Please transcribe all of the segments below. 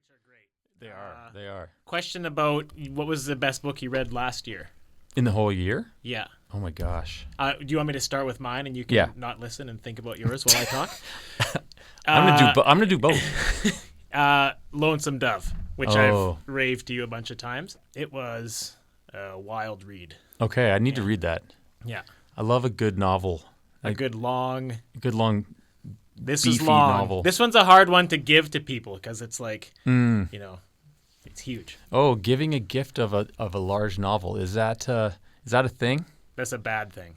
which are great. They are. They are. Question about what was the best book you read last year? In the whole year? Yeah. Oh my gosh. Do you want me to start with mine and you can not listen and think about yours while I talk? I'm gonna do both. Lonesome Dove, which I've raved to you a bunch of times. It was a wild read. Okay, I need to read that. Yeah. I love a good novel. A good long. This is beefy long. novel. This one's a hard one to give to people because it's like, it's huge. Oh, giving a gift of a large novel. Is that a thing? That's a bad thing.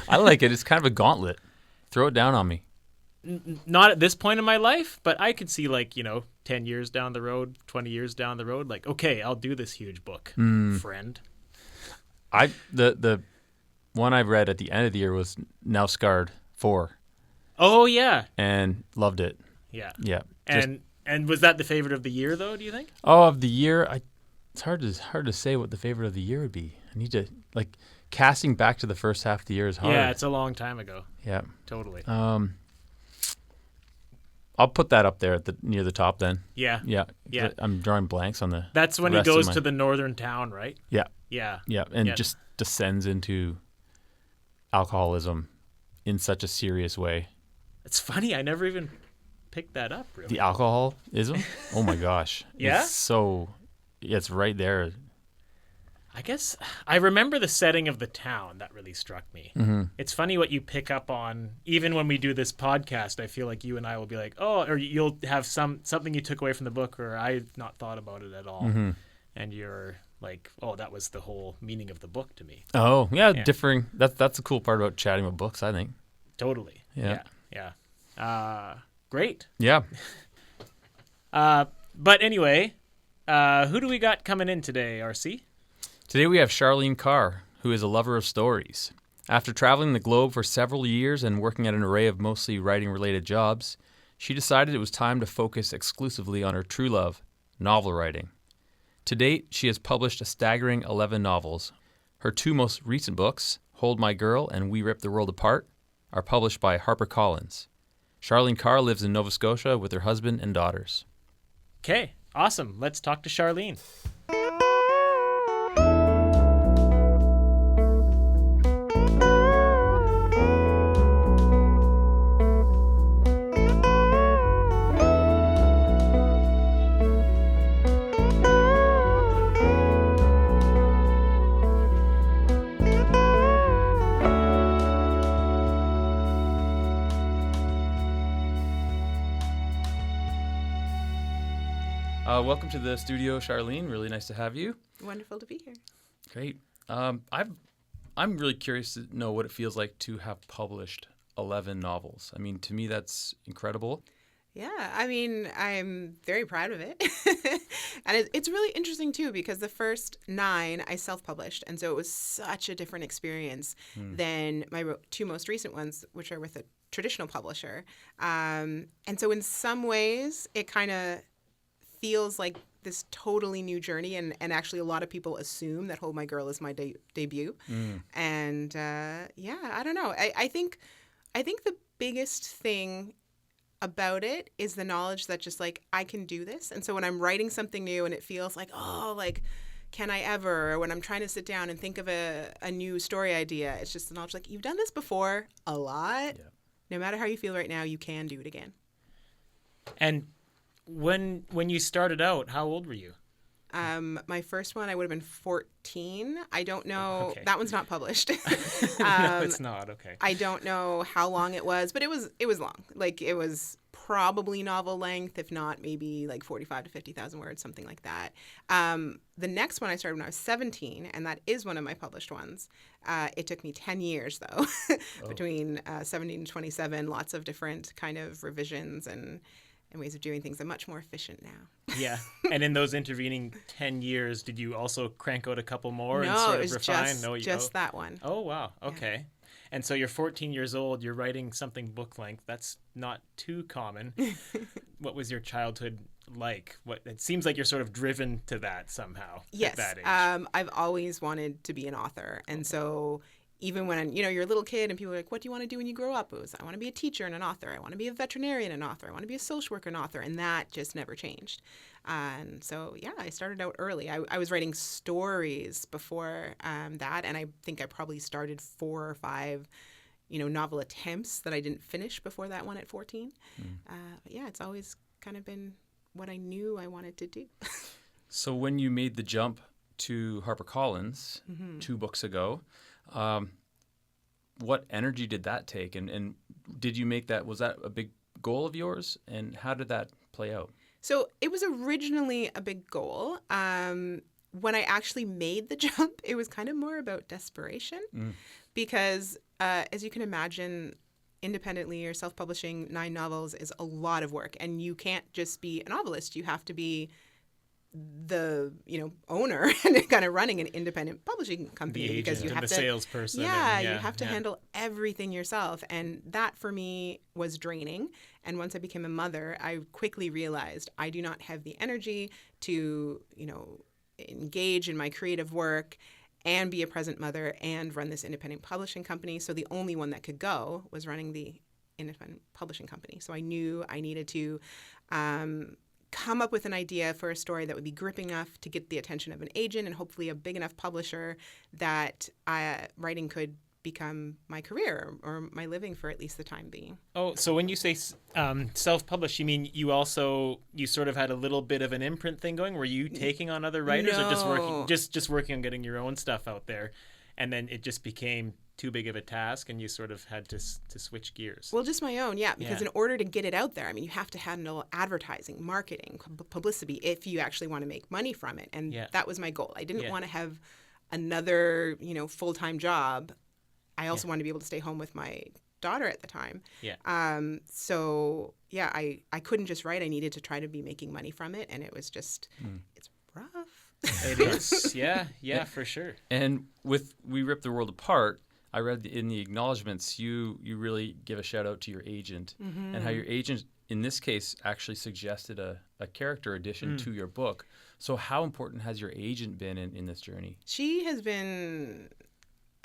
I like it. It's kind of a gauntlet. Throw it down on me. Not at this point in my life, but I could see 10 years down the road, 20 years down the road, okay, I'll do this huge book, friend. The one I read at the end of the year was Now Scarred 4. Oh yeah. And loved it. Yeah. Yeah. And was that the favorite of the year though, do you think? Oh, of the year, it's hard to say what the favorite of the year would be. I need to casting back to the first half of the year is hard. Yeah, it's a long time ago. Yeah. Totally. I'll put that up there near the top then. Yeah. Yeah. Yeah. I'm drawing blanks on the That's when he goes to the northern town, right? Yeah. Yeah. Yeah, and just descends into alcoholism in such a serious way. It's funny, I never even picked that up, really. The alcoholism? Oh my gosh. Yeah? It's right there. I guess I remember the setting of the town that really struck me. Mm-hmm. It's funny what you pick up on. Even when we do this podcast, I feel like you and I will be like, or you'll have something you took away from the book, or I've not thought about it at all. Mm-hmm. And you're like, oh, that was the whole meaning of the book to me. Oh, yeah. Differing. That's the cool part about chatting about books, I think. Totally. Yeah. Great. Yeah. But anyway, who do we got coming in today, RC? Today we have Charlene Carr, who is a lover of stories. After traveling the globe for several years and working at an array of mostly writing-related jobs, she decided it was time to focus exclusively on her true love, novel writing. To date, she has published a staggering 11 novels. Her two most recent books, Hold My Girl and We Rip the World Apart, are published by HarperCollins. Charlene Carr lives in Nova Scotia with her husband and daughters. Okay, awesome. Let's talk to Charlene. Welcome to the studio, Charlene. Really nice to have you. Wonderful to be here. Great. I'm really curious to know what it feels like to have published 11 novels. I mean, to me, that's incredible. Yeah, I mean, I'm very proud of it. And it's really interesting, too, because the first 9 I self-published. And so it was such a different experience than my two most recent ones, which are with a traditional publisher. And so in some ways, it kind of feels like this totally new journey, and actually a lot of people assume that Hold My Girl is my debut. And I don't know. I think the biggest thing about it is the knowledge that just I can do this. And so when I'm writing something new and it feels like, can I ever? Or when I'm trying to sit down and think of a new story idea, it's just the knowledge you've done this before a lot. Yeah. No matter how you feel right now, you can do it again. And when you started out, how old were you? My first one, I would have been 14. I don't know. Okay. That one's not published. No, it's not. Okay. I don't know how long it was, but it was long. It was probably novel length, if not maybe 45 to 50,000 words, something like that. The next one I started when I was 17, and that is one of my published ones. It took me 10 years, though, between 17 and 27, lots of different kind of revisions and ways of doing things. I'm much more efficient now. Yeah. And in those intervening 10 years, did you also crank out a couple more and No, sort it of was refine? just that one. Oh, wow. Okay. Yeah. And so you're 14 years old, you're writing something book length. That's not too common. What was your childhood like? It seems like you're sort of driven to that somehow. Yes. At that age. I've always wanted to be an author. And so even when, you're a little kid and people are like, what do you want to do when you grow up? It was, I want to be a teacher and an author. I want to be a veterinarian and an author. I want to be a social worker and author. And that just never changed. And so, yeah, I started out early. I was writing stories before that. And I think I probably started 4 or 5, novel attempts that I didn't finish before that one at 14. But yeah, it's always kind of been what I knew I wanted to do. So when you made the jump to HarperCollins 2 books ago, what energy did that take? And did you make that, was that a big goal of yours? And how did that play out? So it was originally a big goal. When I actually made the jump, it was kind of more about desperation because, as you can imagine, independently or self-publishing 9 novels is a lot of work. And you can't just be a novelist. You have to be the owner and kind of running an independent publishing company, the because agent you and have the to salesperson. you have to handle everything yourself, and that for me was draining. And once I became a mother, I quickly realized I do not have the energy to engage in my creative work and be a present mother and run this independent publishing company. So the only one that could go was running the independent publishing company. So I knew I needed to come up with an idea for a story that would be gripping enough to get the attention of an agent and hopefully a big enough publisher that writing could become my career or my living for at least the time being. Oh, so when you say self-published, you mean you sort of had a little bit of an imprint thing going? Were you taking on other writers or just working on getting your own stuff out there, and then it just became too big of a task and you sort of had to switch gears? Well, just my own, because in order to get it out there, I mean, you have to handle advertising, marketing, publicity if you actually want to make money from it. And that was my goal. I didn't want to have another, full-time job. I also wanted to be able to stay home with my daughter at the time. So, I couldn't just write. I needed to try to be making money from it. And it was just, it's rough. It is. Yeah, for sure. And with We Rip the World Apart, I read in the acknowledgments, you really give a shout out to your agent and how your agent, in this case, actually suggested a character addition to your book. So how important has your agent been in this journey? She has been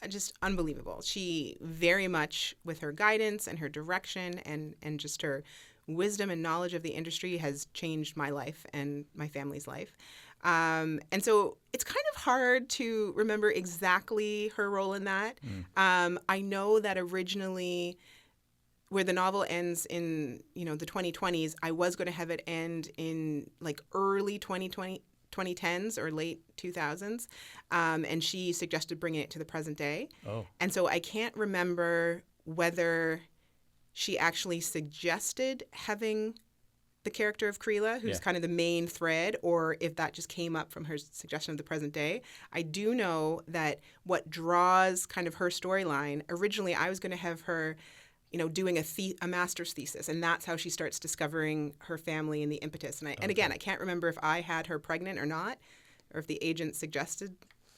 just unbelievable. She very much, with her guidance and her direction and just her wisdom and knowledge of the industry, has changed my life and my family's life. And so it's kind of hard to remember exactly her role in that. I know that originally, where the novel ends in, the 2020s, I was going to have it end in like early 2010s or late 2000s. And she suggested bringing it to the present day. And so I can't remember whether she actually suggested having the character of Creela, who's kind of the main thread, or if that just came up from her suggestion of the present day. I do know that what draws kind of her storyline, originally I was going to have her, doing a master's thesis, and that's how she starts discovering her family and the impetus. And again, I can't remember if I had her pregnant or not, or if the agent suggested,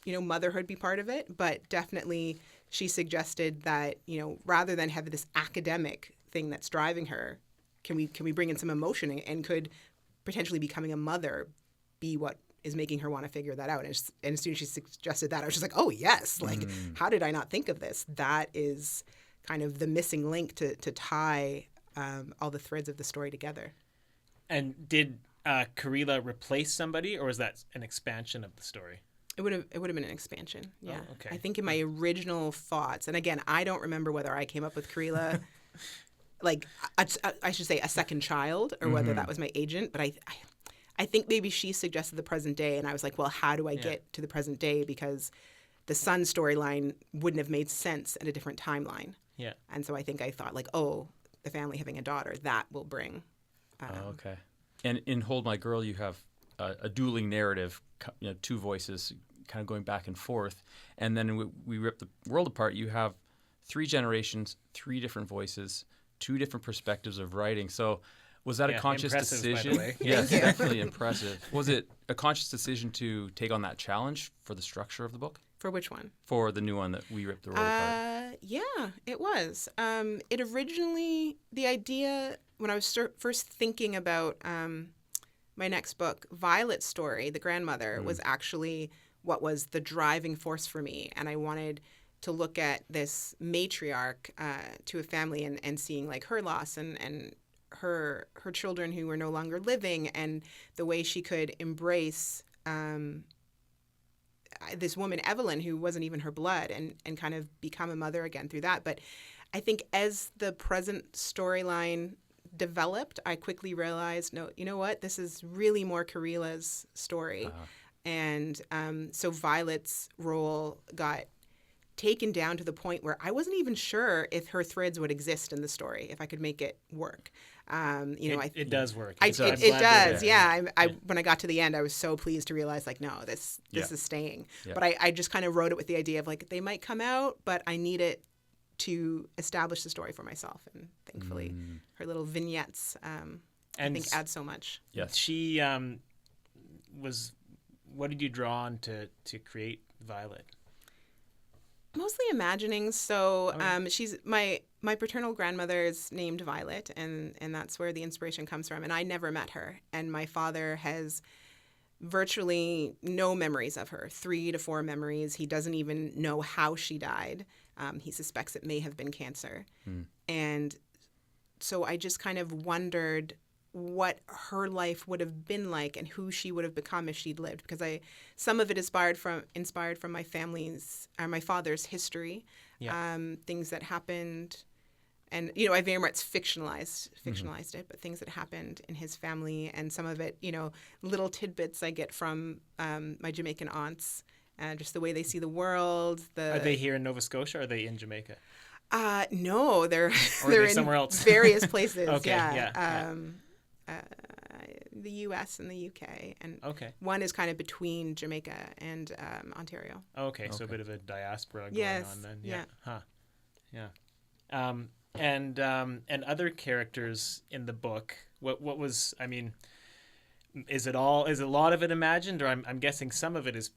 motherhood be part of it, but definitely she suggested that, rather than have this academic thing that's driving her, can we bring in some emotion, and could potentially becoming a mother be what is making her want to figure that out? And as soon as she suggested that, I was just like, oh, yes. Like, how did I not think of this? That is kind of the missing link to tie all the threads of the story together. And did Creela replace somebody, or was that an expansion of the story? It would have been an expansion, yeah. Oh, okay. I think in my original thoughts, and again, I don't remember whether I came up with Creela like I should say a second child, or whether that was my agent, but I think maybe she suggested the present day, and I was like, well, how do I get to the present day, because the son storyline wouldn't have made sense at a different timeline. Yeah. And so I think I thought, like, oh, the family having a daughter, that will bring. Okay. And in Hold My Girl, you have a dueling narrative, 2 voices kind of going back and forth. And then We Rip the World Apart, you have 3 generations, 3 different voices, 2 different perspectives of writing. So was that a conscious decision? By the way. Yes, definitely impressive. Was it a conscious decision to take on that challenge for the structure of the book? For which one? For the new one that We Rip the World Apart. Yeah, it was. It originally, the idea, when I was first thinking about my next book, Violet's story, the grandmother, was actually what was the driving force for me. And I wanted to look at this matriarch to a family and seeing like her loss and her children who were no longer living, and the way she could embrace this woman, Evelyn, who wasn't even her blood, and kind of become a mother again through that. But I think as the present storyline developed, I quickly realized, no, you know what? This is really more Karila's story. Uh-huh. And so Violet's role got taken down to the point where I wasn't even sure if her threads would exist in the story, if I could make it work. It does work. It does, yeah. When I got to the end, I was so pleased to realize, like, no, this is staying. Yeah. But I just kind of wrote it with the idea of, like, they might come out, but I need it to establish the story for myself. And thankfully, her little vignettes, I think, add so much. Yes. She was... What did you draw on to create Violet? Mostly imagining. So she's my paternal grandmother is named Violet, and that's where the inspiration comes from. And I never met her, and my father has virtually no memories of her, 3 to 4 memories. He doesn't even know how she died. He suspects it may have been cancer. And so I just kind of wondered what her life would have been like and who she would have become if she'd lived, because some of it inspired from my my father's history, things that happened, and I very much fictionalized it, but things that happened in his family, and some of it, little tidbits I get from my Jamaican aunts, just the way they see the world. Are they here in Nova Scotia, or are they in Jamaica? No, they're in somewhere else. Various places. Okay, the U.S. and the U.K. and one is kind of between Jamaica and Ontario. Okay, so a bit of a diaspora going on then. And other characters in the book. What was? I mean, is a lot of it imagined, or I'm guessing some of it is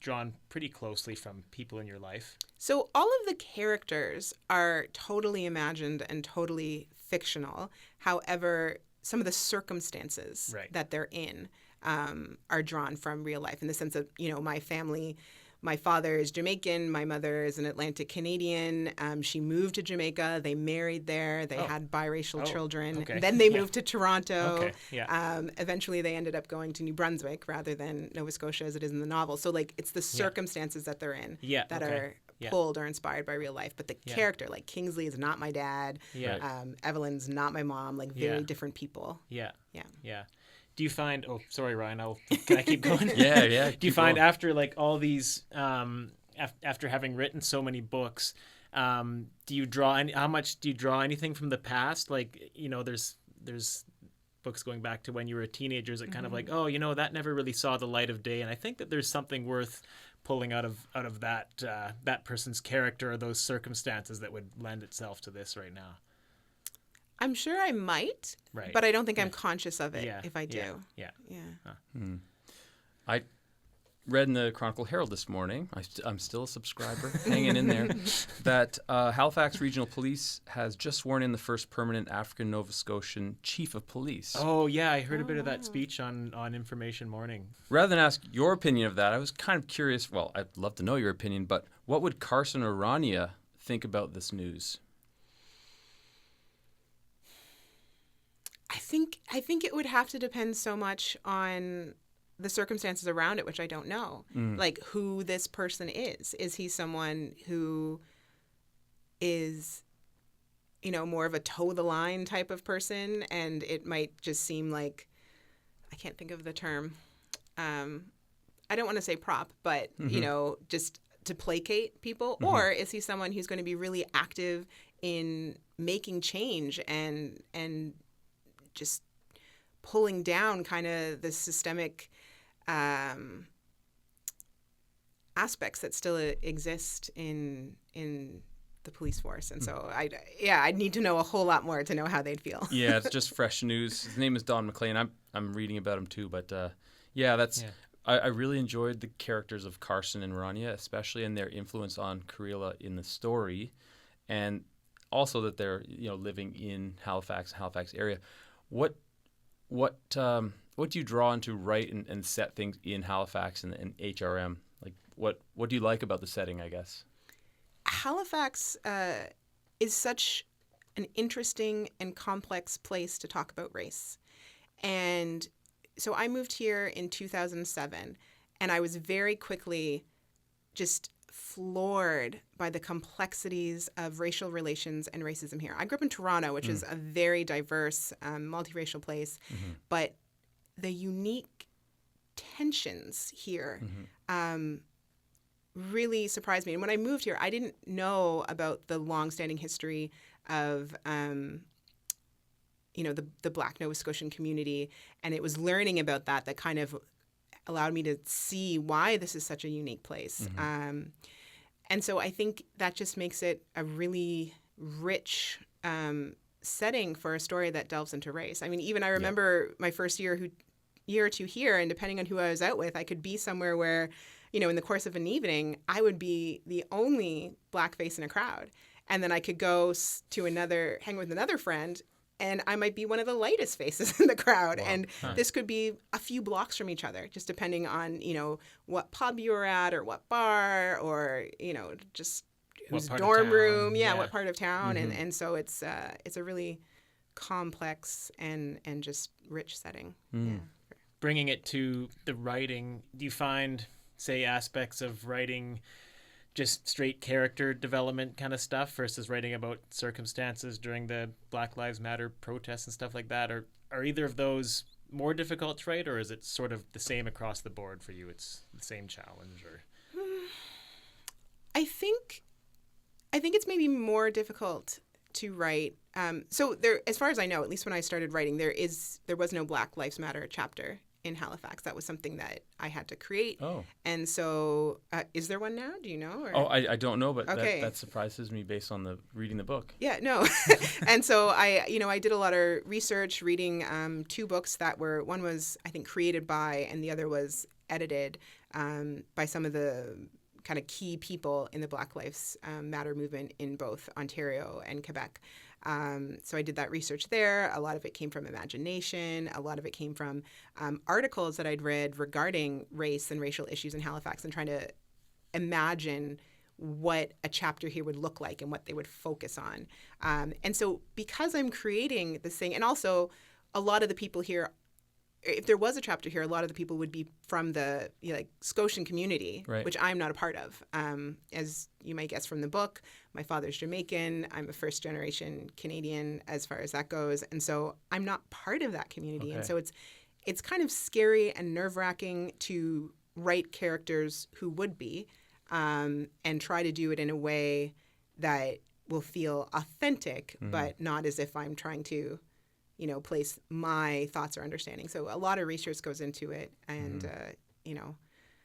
drawn pretty closely from people in your life? So all of the characters are totally imagined and totally fictional. However, some of the circumstances that they're in are drawn from real life, in the sense of, my family. My father is Jamaican. My mother is an Atlantic Canadian. She moved to Jamaica. They married there. They had biracial children. Okay. Then they moved to Toronto. Okay. Yeah. Eventually, they ended up going to New Brunswick rather than Nova Scotia, as it is in the novel. So, like, it's the circumstances that they're in that are pulled or inspired by real life. But the character, like Kingsley is not my dad. Yeah. Evelyn's not my mom. Like, very different people. Yeah. Yeah. Yeah. Do you find? Oh, sorry, Ryan. Can I keep going? Yeah. Do you find after like all these, after having written so many books, do you draw how much do you draw anything from the past? Like, there's books going back to when you were a teenager. Is it kind of like, that never really saw the light of day, and I think that there's something worth pulling out of that person's character or those circumstances that would lend itself to this right now. I'm sure I might, but I don't think I'm conscious of it if I do. Yeah. Huh. I read in the Chronicle Herald this morning, I'm still a subscriber, hanging in there, that Halifax Regional Police has just sworn in the first permanent African Nova Scotian Chief of Police. Oh, yeah, I heard a bit of that speech on Information Morning. Rather than ask your opinion of that, I was kind of curious, well, I'd love to know your opinion, but what would Carson or Rania think about this news? I think it would have to depend so much on the circumstances around it, which I don't know. Like, who this person is. Is he someone who is, more of a toe the line type of person? And it might just seem like, I can't think of the term. I don't want to say prop, but, just to placate people. Or is he someone who's going to be really active in making change and just pulling down kind of the systemic aspects that still exist in the police force? And so I'd need to know a whole lot more to know how they'd feel. Yeah, it's just fresh news. His name is Don McLean. I'm reading about him too, but I really enjoyed the characters of Carson and Rania, especially in their influence on Karila in the story, and also that they're living in Halifax area. What do you draw on to write and set things in Halifax and HRM? Like, what do you like about the setting, I guess? Halifax is such an interesting and complex place to talk about race. And so I moved here in 2007, and I was very quickly just floored by the complexities of racial relations and racism here. I grew up in Toronto, which is a very diverse, multiracial place, but the unique tensions here really surprised me. And when I moved here, I didn't know about the longstanding history of the Black Nova Scotian community, and it was learning about that kind of allowed me to see why this is such a unique place. And so I think that just makes it a really rich setting for a story that delves into race. I mean, even I remember my first year or two here, and depending on who I was out with, I could be somewhere where, in the course of an evening, I would be the only Black face in a crowd. And then I could go to hang with another friend, and I might be one of the lightest faces in the crowd. Wow. And this could be a few blocks from each other, just depending on, what pub you were at or what bar or, just whose dorm room. Yeah, what part of town. And so it's a really complex and just rich setting. Yeah. Bringing it to the writing, do you find, say, aspects of writing just straight character development kind of stuff versus writing about circumstances during the Black Lives Matter protests and stuff like that? Or are either of those more difficult to write, or is it sort of the same across the board for you? It's the same challenge, or? I think it's maybe more difficult to write. So there, as far as I know, at least when I started writing, there was no Black Lives Matter chapter in Halifax. That was something that I had to create. Oh. And so is there one now? Do you know? Or? Oh, I don't know, but okay. that surprises me based on reading the book. Yeah, no. And so I did a lot of research reading two books that one was, I think, created by, and the other was edited by some of the kind of key people in the Black Lives Matter movement in both Ontario and Quebec. So I did that research there. A lot of it came from imagination. A lot of it came from articles that I'd read regarding race and racial issues in Halifax, and trying to imagine what a chapter here would look like and what they would focus on. And so because I'm creating this thing, and also a lot of the people here, if there was a chapter here, a lot of the people would be from the Scotian community, right, which I'm not a part of. As you might guess from the book, my father's Jamaican. I'm a first-generation Canadian as far as that goes. And so I'm not part of that community. Okay. And so it's kind of scary and nerve-wracking to write characters who would be, and try to do it in a way that will feel authentic, but not as if I'm trying to place my thoughts or understanding. So a lot of research goes into it. And,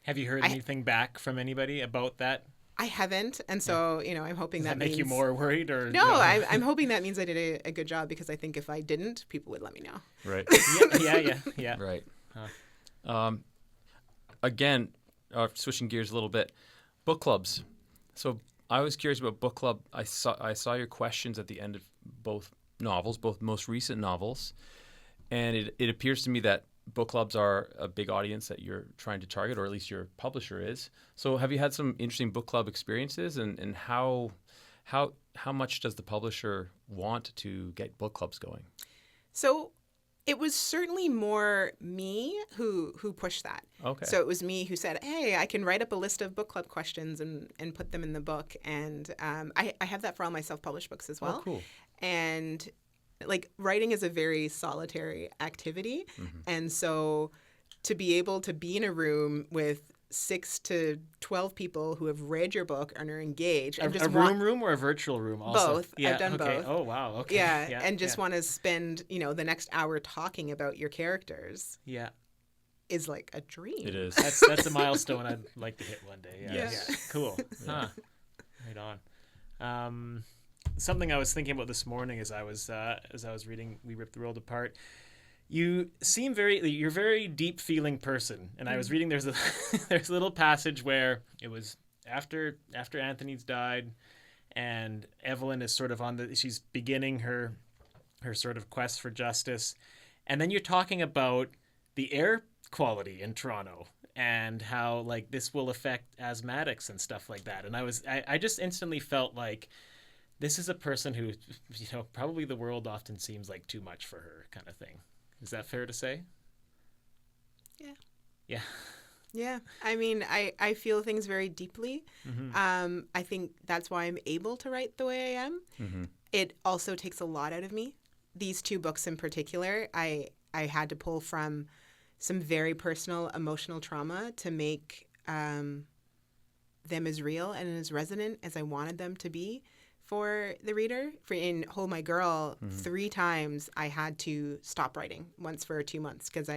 Have you heard anything back from anybody about that? I haven't. And so, I'm hoping that make you more worried, or? No, I'm hoping that means I did a good job, because I think if I didn't, people would let me know. Right. Yeah. Right. Again, switching gears a little bit, book clubs. So I was curious about book club. I saw your questions at the end of both novels, both most recent novels, and it appears to me that book clubs are a big audience that you're trying to target, or at least your publisher is. So have you had some interesting book club experiences, and how much does the publisher want to get book clubs going? So it was certainly more me who pushed that. Okay. So it was me who said, hey, I can write up a list of book club questions and put them in the book. And I have that for all my self-published books as well. Oh, cool. And writing is a very solitary activity. And so to be able to be in a room with 6 to 12 people who have read your book and are engaged. And a room or a virtual room also? Both. Yeah, I've done both. Oh, wow. Okay. Yeah, and just want to spend, the next hour talking about your characters. Yeah. Is like a dream. It is. That's a milestone I'd like to hit one day. Yeah. Yes. Yeah. Cool. Huh. Right on. Something I was thinking about this morning as I was reading We Ripped the World Apart. You seem you're a very deep feeling person, and I was reading there's a little passage where it was after Anthony's died, and Evelyn is sort of she's beginning her sort of quest for justice, and then you're talking about the air quality in Toronto, and how like this will affect asthmatics and stuff like that. And I just instantly felt like this is a person who, probably the world often seems like too much for her, kind of thing. Is that fair to say? Yeah. Yeah. Yeah. I mean, I feel things very deeply. Mm-hmm. I think that's why I'm able to write the way I am. Mm-hmm. It also takes a lot out of me. These 2 books in particular, I had to pull from some very personal emotional trauma to make them as real and as resonant as I wanted them to be for the reader. In Hold My Girl, 3 times I had to stop writing, once for 2 months, because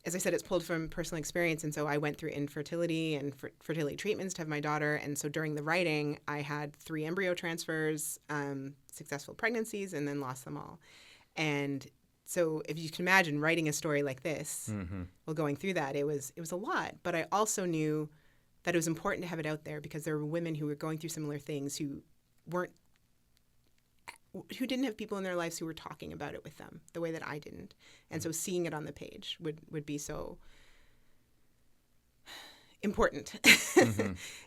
as I said, it's pulled from personal experience. And so I went through infertility and fertility treatments to have my daughter. And so during the writing, I had 3 embryo transfers, successful pregnancies, and then lost them all. And so if you can imagine writing a story like this, while going through that, it was a lot. But I also knew that it was important to have it out there because there were women who were going through similar things who didn't have people in their lives who were talking about it with them the way that I didn't. And so seeing it on the page would be so important.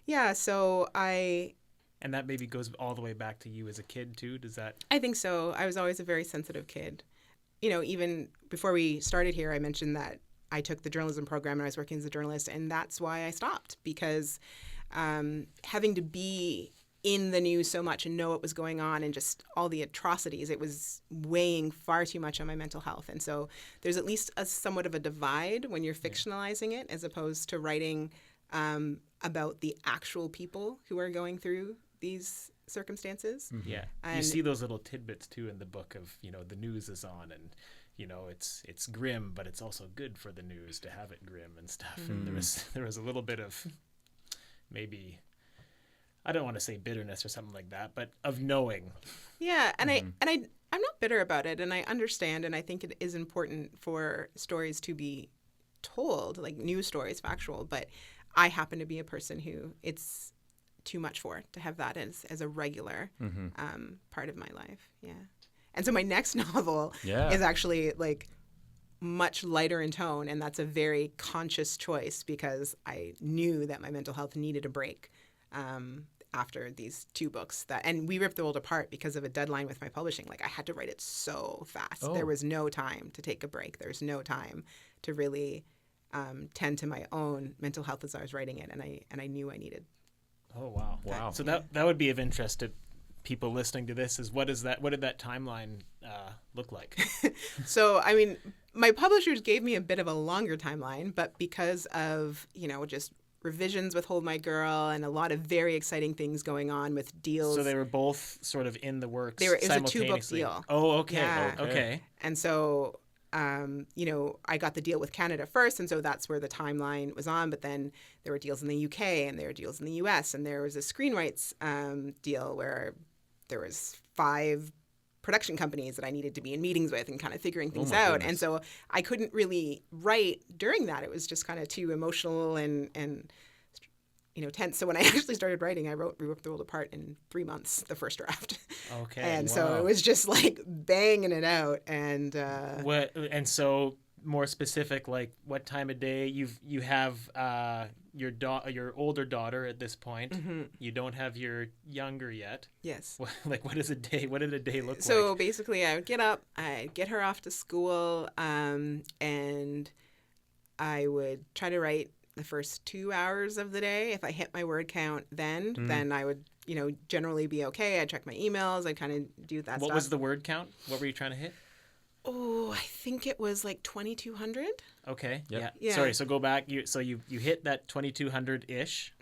Yeah, so And that maybe goes all the way back to you as a kid too. Does that? I think so. I was always a very sensitive kid. Even before we started here, I mentioned that I took the journalism program and I was working as a journalist, and that's why I stopped, because having to be in the news so much and know what was going on and just all the atrocities, it was weighing far too much on my mental health. And so there's at least somewhat of a divide when you're fictionalizing it as opposed to writing about the actual people who are going through these circumstances. Yeah. And you see those little tidbits too in the book of, the news is on and, it's grim, but it's also good for the news to have it grim and stuff. And there was a little bit of maybe, I don't want to say bitterness or something like that, but of knowing. Yeah. And I'm not bitter about it. And I understand. And I think it is important for stories to be told, like news stories, factual. But I happen to be a person who it's too much for to have that as a regular part of my life. Yeah. And so my next novel is actually like much lighter in tone. And that's a very conscious choice because I knew that my mental health needed a break after these 2 books. And we ripped the world apart because of a deadline with my publishing. Like I had to write it so fast. There was no time to take a break. There's no time to really tend to my own mental health as I was writing it. And I knew I needed. Oh, wow. Wow. So that would be of interest to people listening to this is what did that timeline look like? So, I mean, my publishers gave me a bit of a longer timeline, but because of, just revisions with Hold My Girl and a lot of very exciting things going on with deals. So they were both sort of in the works It was a simultaneously. 2-book deal. Oh, okay. Yeah. Okay. And so, I got the deal with Canada first, and so that's where the timeline was on. But then there were deals in the UK, and there were deals in the US, and there was a screen rights deal where there was 5 production companies that I needed to be in meetings with and kind of figuring things out. Goodness. And so I couldn't really write during that. It was just kind of too emotional and tense. So when I actually started writing, We Ripped the World Apart in 3 months, the first draft. Okay. And so it was just like banging it out. And And so more specific, like what time of day you have your older daughter at this point. You don't have your younger yet. yes. What is a day? What did a day look like? So basically, I would get up, I'd get her off to school, and I would try to write the first 2 hours of the day. If I hit my word count then I would, generally be okay. I'd check my emails. I'd kind of do that stuff. What was the word count? What were you trying to hit? Oh, I think it was like 2,200. Okay. Yep. Yeah. Sorry. So go back. You hit that 2,200-ish,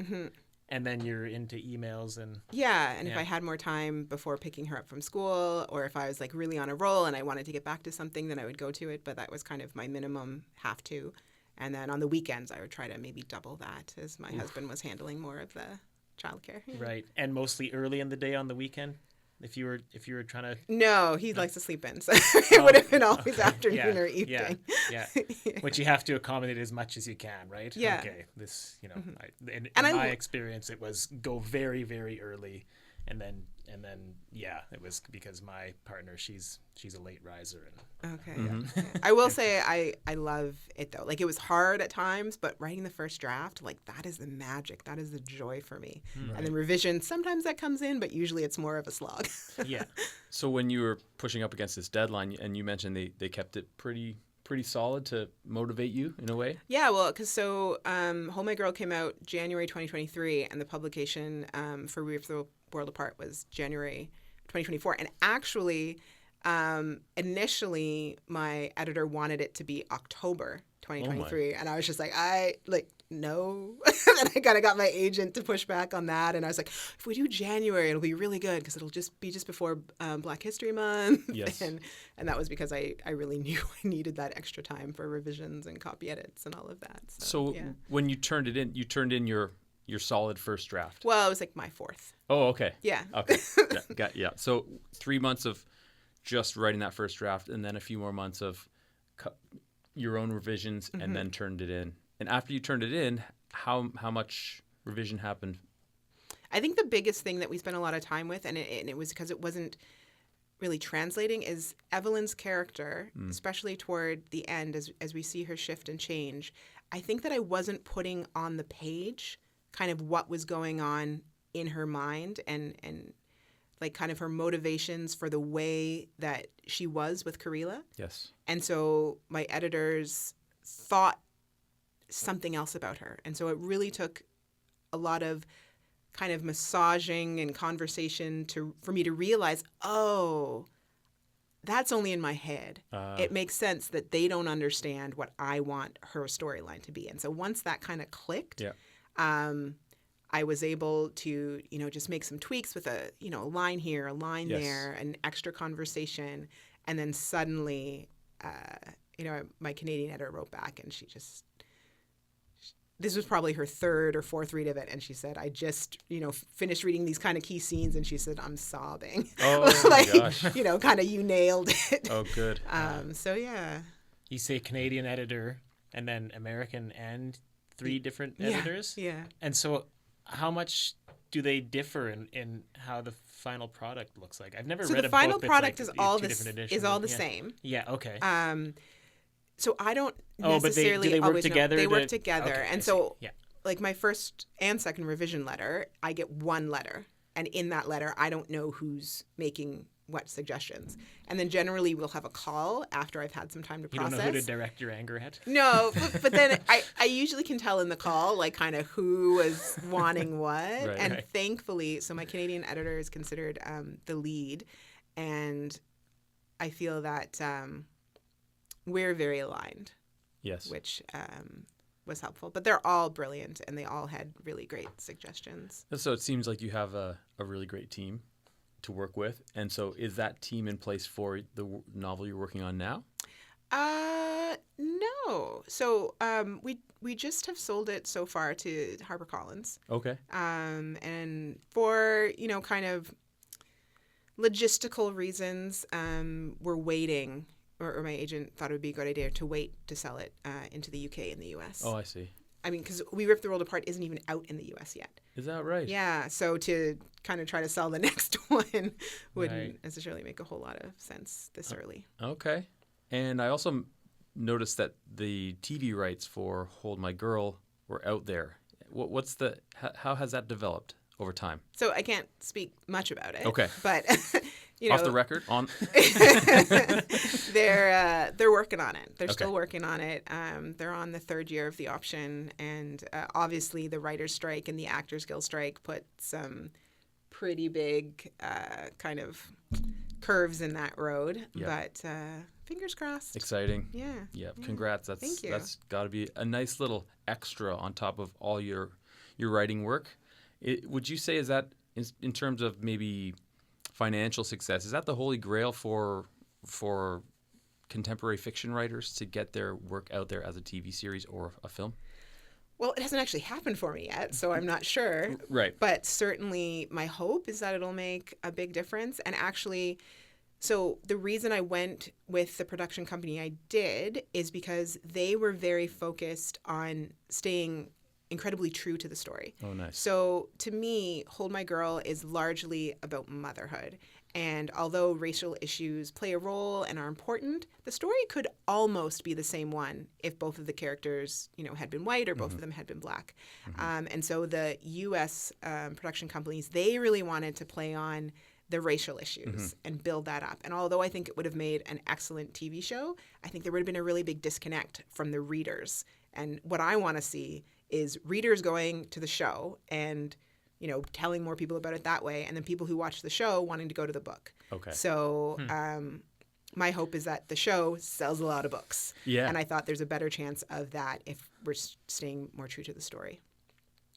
and then you're into emails and. Yeah, and if Yeah. I had more time before picking her up from school, or if I was like really on a roll and I wanted to get back to something, then I would go to it. But that was kind of my minimum have to. And then on the weekends, I would try to maybe double that, as my husband was handling more of the childcare. Right, and mostly early in the day on the weekend. If you were trying to. No, he likes to sleep in, so it would have been always afternoon or evening. Yeah. Which you have to accommodate as much as you can, right? Yeah. Okay. This, in And my experience, it was go very, very early And then yeah, it was because my partner, she's a late riser, and Okay. Yeah. I will say I love it though. Like, it was hard at times, but writing the first draft, like, that is the magic. That is the joy for me. And then revision, sometimes that comes in, but usually it's more of a slog. yeah. So when you were pushing up against this deadline, and you mentioned they kept it pretty solid to motivate you in a way? Yeah, well, because Hold My Girl came out January 2023, and the publication for We Rip the World Apart was January 2024. And actually, initially, my editor wanted it to be October 2023, and I was just like, no. And I kind of got my agent to push back on that, and I was like, if we do January, it'll be really good because it'll just be before Black History Month. Yes. And that was because I really knew I needed that extra time for revisions and copy edits and all of that. So yeah. when you turned it in, you turned in your solid first draft. Well, it was like my fourth. Oh, okay. Yeah. Okay. Yeah. So 3 months of just writing that first draft, and then a few more months of your own revisions, and then turned it in. And after you turned it in, how much revision happened? I think the biggest thing that we spent a lot of time with, and it was because it wasn't really translating, is Evelyn's character, especially toward the end as we see her shift and change. I think that I wasn't putting on the page kind of what was going on in her mind and like kind of her motivations for the way that she was with Karila. Yes. And so my editors thought something else about her. And so it really took a lot of kind of massaging and conversation for me to realize, oh, that's only in my head. It makes sense that they don't understand what I want her storyline to be. And so once that kind of clicked, I was able to, just make some tweaks with a line here, a line there, an extra conversation. And then suddenly, my Canadian editor wrote back, and this was probably her third or fourth read of it. And she said, I just, finished reading these kind of key scenes. And she said, I'm sobbing. Oh, my gosh. Kind of, you nailed it. Oh, good. So, yeah. You say Canadian editor and then American and 3 different editors? Yeah. And so how much do they differ in how the final product looks like? I've never read a book. So the final product is all the same. Yeah, okay. So I don't necessarily do they work always together? They work together. Okay, and so like my first and second revision letter, I get one letter. And in that letter, I don't know who's making what suggestions. And then generally we'll have a call after I've had some time to process. You don't know who to direct your anger at? No, but then I usually can tell in the call, like, kind of who was wanting what. Thankfully, so my Canadian editor is considered the lead. And I feel that we're very aligned. Yes. Which was helpful. But they're all brilliant, and they all had really great suggestions. So it seems like you have a really great team to work with. And so is that team in place for the novel you're working on now? No. So we just have sold it so far to HarperCollins. Okay. And for, kind of logistical reasons, we're waiting, or my agent thought it would be a good idea to wait to sell it into the UK and the US. Oh, I see. I mean, because We Rip the World Apart isn't even out in the US yet. Is that right? Yeah. So to kind of try to sell the next one wouldn't necessarily make a whole lot of sense this early. Okay. And I also noticed that the TV rights for Hold My Girl were out there. How has that developed over time? So I can't speak much about it. Okay. But off the record, on. They're working on it. They're still working on it. They're on the 3rd year of the option, and obviously the writers' strike and the Actors Guild strike put some pretty big kind of curves in that road. Yep. But fingers crossed. Exciting. Yeah. Congrats. Thank you. That's got to be a nice little extra on top of all your writing work. Would you say is that in terms of maybe financial success, is that the holy grail for contemporary fiction writers to get their work out there as a TV series or a film? Well, it hasn't actually happened for me yet, so I'm not sure. Right. But certainly my hope is that it'll make a big difference. And actually, so the reason I went with the production company I did is because they were very focused on staying incredibly true to the story. Oh, nice. So to me, Hold My Girl is largely about motherhood. And although racial issues play a role and are important, the story could almost be the same one if both of the characters, had been white or both of them had been black. And so the U.S. Production companies, they really wanted to play on the racial issues and build that up. And although I think it would have made an excellent TV show, I think there would have been a really big disconnect from the readers. And what I want to see is readers going to the show and telling more people about it that way, and then people who watch the show wanting to go to the book. Okay. So my hope is that the show sells a lot of books. Yeah. And I thought there's a better chance of that if we're staying more true to the story.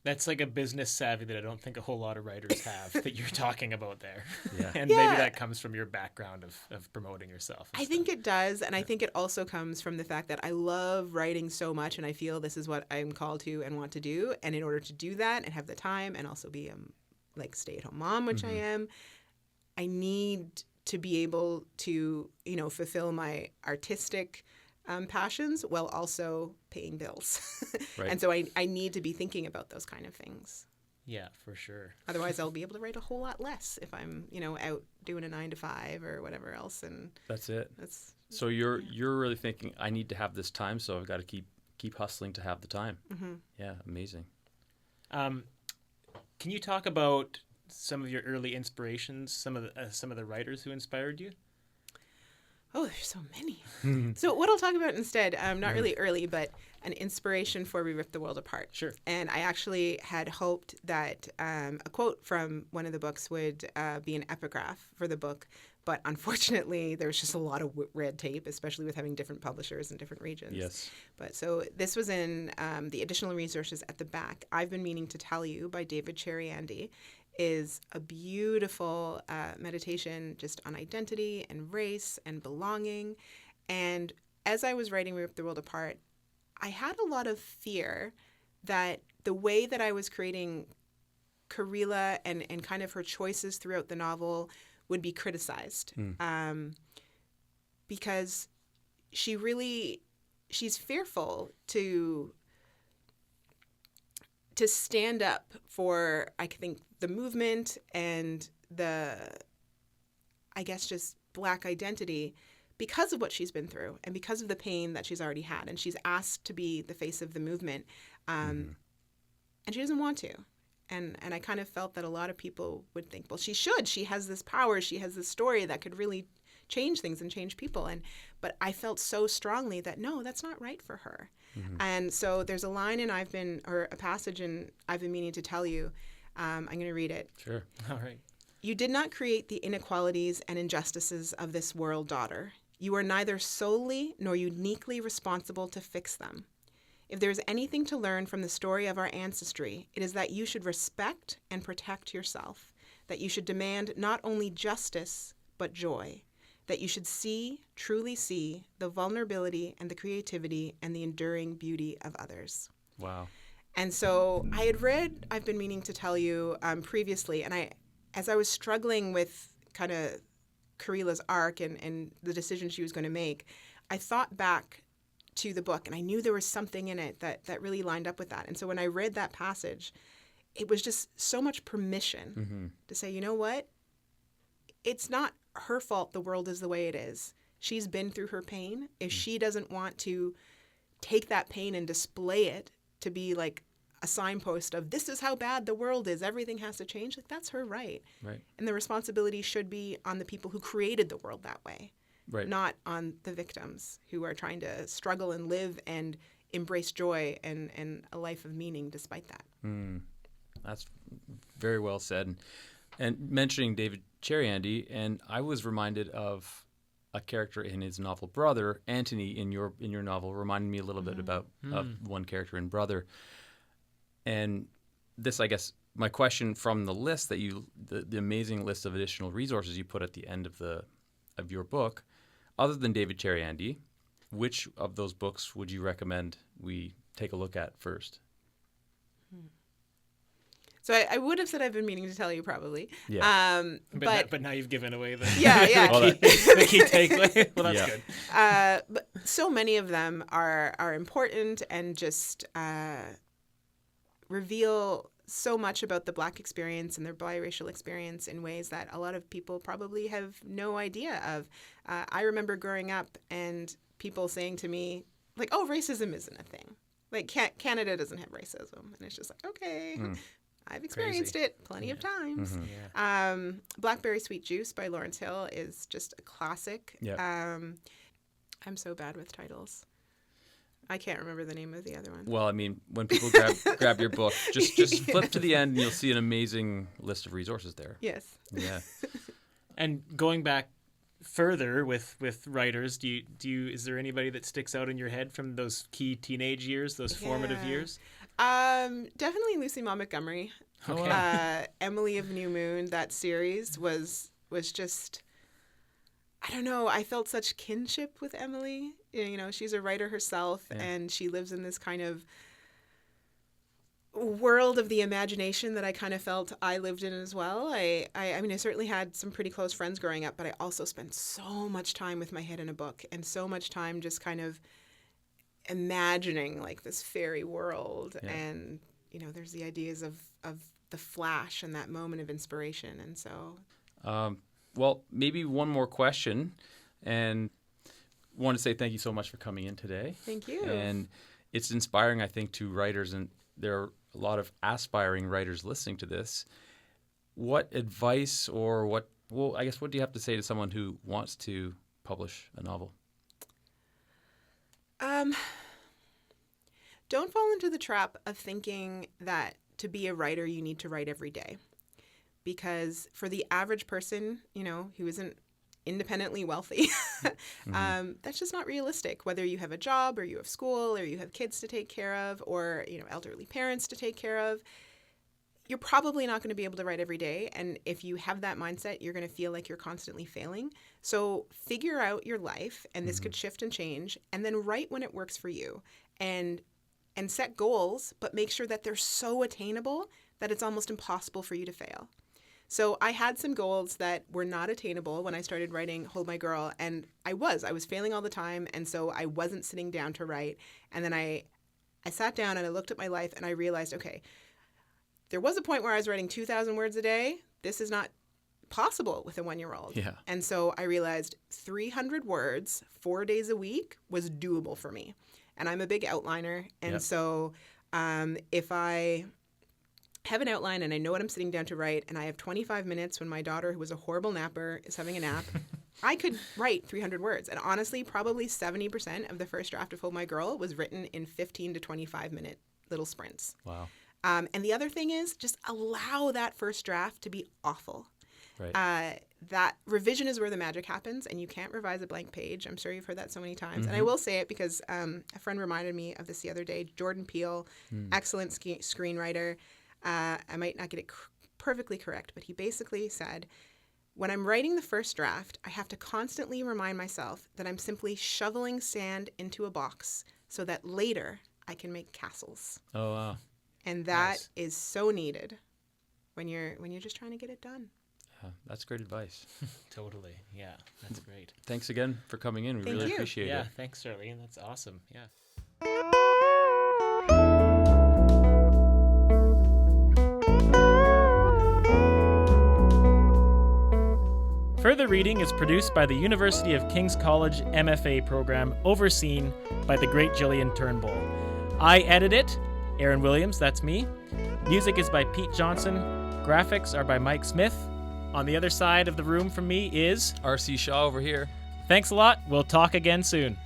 That's like a business savvy that I don't think a whole lot of writers have that you're talking about there. Yeah. And maybe that comes from your background of promoting yourself. I think it does. And I think it also comes from the fact that I love writing so much, and I feel this is what I'm called to and want to do. And in order to do that and have the time and also be a stay-at-home mom, which I am, I need to be able to, fulfill my artistic passions while also paying bills. Right. And so I need to be thinking about those kind of things. Yeah, for sure. Otherwise, I'll be able to write a whole lot less if I'm, out doing a 9 to 5 or whatever else. And that's it. That's So you're really thinking, I need to have this time, so I've got to keep hustling to have the time. Yeah, amazing. Can you talk about some of your early inspirations, some of the writers who inspired you? Oh, there's so many. So what I'll talk about instead, not really early, but an inspiration for We Ripped the World Apart. Sure. And I actually had hoped that a quote from one of the books would be an epigraph for the book. But unfortunately, there was just a lot of red tape, especially with having different publishers in different regions. Yes. But so this was in the additional resources at the back. I've Been Meaning to Tell You by David Cherry-Andy is a beautiful meditation just on identity and race and belonging. And as I was writing We Ripped the World Apart, I had a lot of fear that the way that I was creating Karila and kind of her choices throughout the novel would be criticized. Because she's fearful to stand up for, I think, the movement and just Black identity because of what she's been through and because of the pain that she's already had. And she's asked to be the face of the movement. And she doesn't want to. And I kind of felt that a lot of people would think, well, she should. She has this power. She has this story that could really change things and change people. But I felt so strongly that, no, that's not right for her. And so there's a line a passage in I've Been Meaning to Tell You. I'm going to read it. Sure. All right. You did not create the inequalities and injustices of this world, daughter. You are neither solely nor uniquely responsible to fix them. If there is anything to learn from the story of our ancestry, it is that you should respect and protect yourself, that you should demand not only justice, but joy, that you should truly see, the vulnerability and the creativity and the enduring beauty of others. Wow. And so I had read I've Been Meaning to Tell You previously, and as I was struggling with kind of Karila's arc and the decision she was going to make, I thought back to the book, and I knew there was something in it that really lined up with that. And so when I read that passage, it was just so much permission to say, you know what? It's not her fault the world is the way it is. She's been through her pain. If she doesn't want to take that pain and display it to be like a signpost of this is how bad the world is, everything has to change, like that's her right. Right. And the responsibility should be on the people who created the world that way. Right. Not on the victims who are trying to struggle and live and embrace joy and a life of meaning despite that. That's very well said. And mentioning David Cherry-Andy, and I was reminded of a character in his novel Brother. Anthony, in your novel, reminded me a little bit about one character in Brother. And this, I guess, my question from the list that the amazing list of additional resources you put at the end of your book, other than David Cherry-Andy, which of those books would you recommend we take a look at first? So I would have said I've Been Meaning to Tell You probably. Yeah. But now you've given away the the key takeaway. Well, that's good. But so many of them are important and just reveal so much about the Black experience and their biracial experience in ways that a lot of people probably have no idea of. I remember growing up and people saying to me, like, oh, racism isn't a thing. Like, Canada doesn't have racism. And it's just like, okay, I've experienced it plenty of times. Blackberry Sweet Juice by Lawrence Hill is just a classic. I'm so bad with titles. I can't remember the name of the other one. Well, I mean, when people grab your book, just flip to the end and you'll see an amazing list of resources there. Yes. Yeah. And going back further with writers, do you is there anybody that sticks out in your head from those key teenage years, those formative years? Definitely Lucy Maud Montgomery. Okay. Emily of New Moon, that series was just, I don't know, I felt such kinship with Emily. You know, she's a writer herself, and she lives in this kind of world of the imagination that I kind of felt I lived in as well. I mean, I certainly had some pretty close friends growing up, but I also spent so much time with my head in a book and so much time just kind of imagining like this fairy world. And, you know, there's the ideas of the flash and that moment of inspiration. And so... well, maybe one more question, and want to say thank you so much for coming in today. Thank you. And it's inspiring, I think, to writers, and there are a lot of aspiring writers listening to this. What advice or what do you have to say to someone who wants to publish a novel? Don't fall into the trap of thinking that to be a writer, you need to write every day. Because for the average person, you know, who isn't independently wealthy, that's just not realistic. Whether you have a job or you have school or you have kids to take care of or, you know, elderly parents to take care of, you're probably not going to be able to write every day. And if you have that mindset, you're going to feel like you're constantly failing. So figure out your life, and this could shift and change, and then write when it works for you. And set goals, but make sure that they're so attainable that it's almost impossible for you to fail. So I had some goals that were not attainable when I started writing Hold My Girl, and I was failing all the time, and so I wasn't sitting down to write. And then I sat down and I looked at my life and I realized, okay, there was a point where I was writing 2,000 words a day. This is not possible with a 1-year-old. Yeah. And so I realized 300 words 4 days a week was doable for me. And I'm a big outliner, and so if I have an outline and I know what I'm sitting down to write, and I have 25 minutes when my daughter, who was a horrible napper, is having a nap, I could write 300 words. And honestly, probably 70% of the first draft of Hold My Girl was written in 15 to 25 minute little sprints. Wow. And the other thing is just allow that first draft to be awful. Right. That revision is where the magic happens, and you can't revise a blank page. I'm sure you've heard that so many times. And I will say it because a friend reminded me of this the other day. Jordan Peele, excellent screenwriter. I might not get it perfectly correct, but he basically said, when I'm writing the first draft, I have to constantly remind myself that I'm simply shoveling sand into a box so that later I can make castles. Oh, wow. And that is so needed when you're just trying to get it done. That's great advice. Totally. Yeah, that's great. Thanks again for coming in. We Thank really you. appreciate it. Yeah, thanks, Charlene. That's awesome. Yeah. Further Reading is produced by the University of King's College MFA program, overseen by the great Jillian Turnbull. I edit it, Aaron Williams, that's me. Music is by Pete Johnson. Graphics are by Mike Smith. On the other side of the room from me is... R.C. Shaw over here. Thanks a lot. We'll talk again soon.